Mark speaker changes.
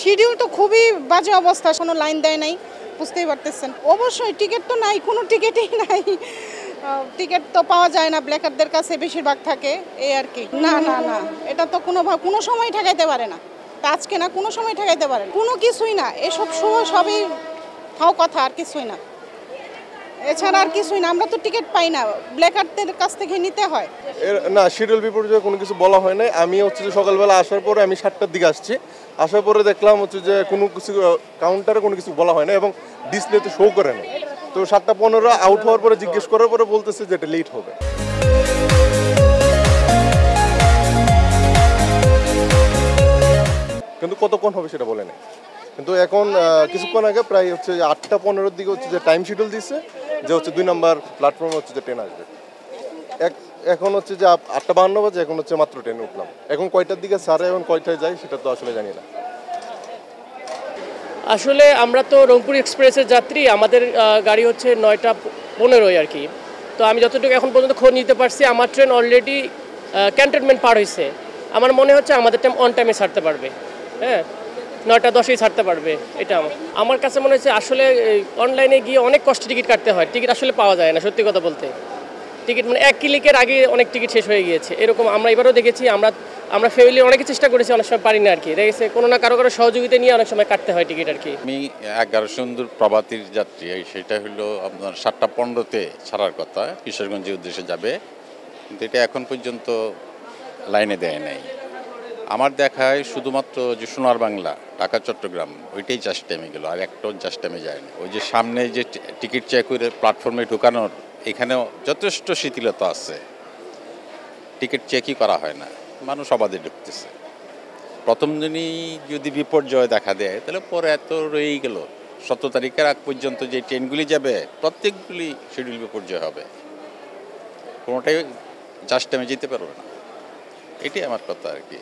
Speaker 1: Schedule তো খুবই বাজে অবস্থা, কোনো লাইন দেয় নাই, বুঝতেই পারতেছেন। অবশ্যই টিকিট তো নাই, কোনো টিকিটই নাই। টিকিট তো পাওয়া যায় না, ব্ল্যাকারদের কাছে বেশিরভাগ থাকে, এই আর কি। না না না, এটা তো কোনো সময় ঠেকাইতে পারে না। তা আজকে না, কোনো সময় ঠেকাইতে পারে না, কোনো কিছুই না। এসব সময় সবই ফাও কথা, আর কিছুই না। এছাড়া আর কিছুই না, আমরা তো টিকিট পাই না, ব্ল্যাকারদের কাছ থেকে নিতে হয়।
Speaker 2: না, শিডিউল বিপর্যয়ে কোনো কিছু বলা হয় নাই। আমি হচ্ছে যে সকালবেলা আসার পরে আমি 7টার দিকে আসছি, আসার পরে দেখলাম হচ্ছে যে কোনো কিছু কাউন্টারে কোনো কিছু বলা হয় না এবং ডিসপ্লেতে শো করে না। তো 7:15 আউট হওয়ার পরে জিজ্ঞেস করার পরে বলতেছে যে এটা লেট হবে। কিন্তু কতক্ষণ হবে সেটা বলে নাই। কিন্তু এখন কিছুক্ষণ আগে প্রায় হচ্ছে 8:15-র দিকে হচ্ছে যে টাইম শিডিউল দিচ্ছে যে হচ্ছে 2 নাম্বার প্ল্যাটফর্মে হচ্ছে যে ট্রেন আসবে। এখন হচ্ছে যে 8:52 বাজে, এখন হচ্ছে মাত্র ট্রেনে উঠলাম। এখন কয়টার দিকে ছাড়ে, এখন কয়টায় যায় সেটা তো আসলে জানি না।
Speaker 3: আসলে আমরা তো রংপুর এক্সপ্রেসের যাত্রী, আমাদের গাড়ি হচ্ছে 9:15 আর কি। তো আমি যতটুকু এখন পর্যন্ত খোঁজ নিতে পারছি, আমার ট্রেন অলরেডি ক্যান্টনমেন্ট পার হয়েছে। আমার মনে হচ্ছে আমাদের টাইম অন টাইমে ছাড়তে পারবে, হ্যাঁ, 9:10-এই ছাড়তে পারবে। এটা আমার কাছে মনে হচ্ছে। আসলে অনলাইনে গিয়ে অনেক কষ্ট টিকিট কাটতে হয়, টিকিট আসলে পাওয়া যায় না, সত্যি কথা বলতে। টিকিট মানে 1 ক্লিকের আগে অনেক টিকিট শেষ হয়ে গিয়েছে, এরকম আমরা এবারও দেখেছি। আমরা ফ্যামিলি অনেকে চেষ্টা করেছি, অনেক সময় পারি না আর কি। দেখেছে কোনো না কারো সহযোগিতা নিয়ে অনেক সময় কাটতে হয় টিকিট আর কি।
Speaker 4: আমি 11 সুন্দর প্রভাতীর যাত্রী, সেটা হলো আপনার 7:15-তে ছাড়ার কথা, কিশোরগঞ্জের উদ্দেশ্যে যাবে, কিন্তু এটা এখন পর্যন্ত লাইনে দেয় নাই। আমার দেখায় শুধুমাত্র যে সোনার বাংলা ঢাকা চট্টগ্রাম ওইটাই জাস্ট টাইমে গেল, আর একটাও জাস্ট টাইমে যায়নি। ওই যে সামনে যে টিকিট চেক করে প্ল্যাটফর্মে ঢুকানোর, এখানেও যথেষ্ট শিথিলতা আছে, টিকিট চেকই করা হয় না, মানুষ অবাধে ঢুকতেছে। প্রথম দিনই যদি বিপর্যয় দেখা দেয়, তাহলে পরে এত রয়েই গেল। 17 তারিখের আগ পর্যন্ত যে ট্রেনগুলি যাবে প্রত্যেকগুলি শিডিউল বিপর্যয় হবে, কোনোটাই জাস্ট টাইমে যেতে পারবে না। এটাই আমার কথা আর কি।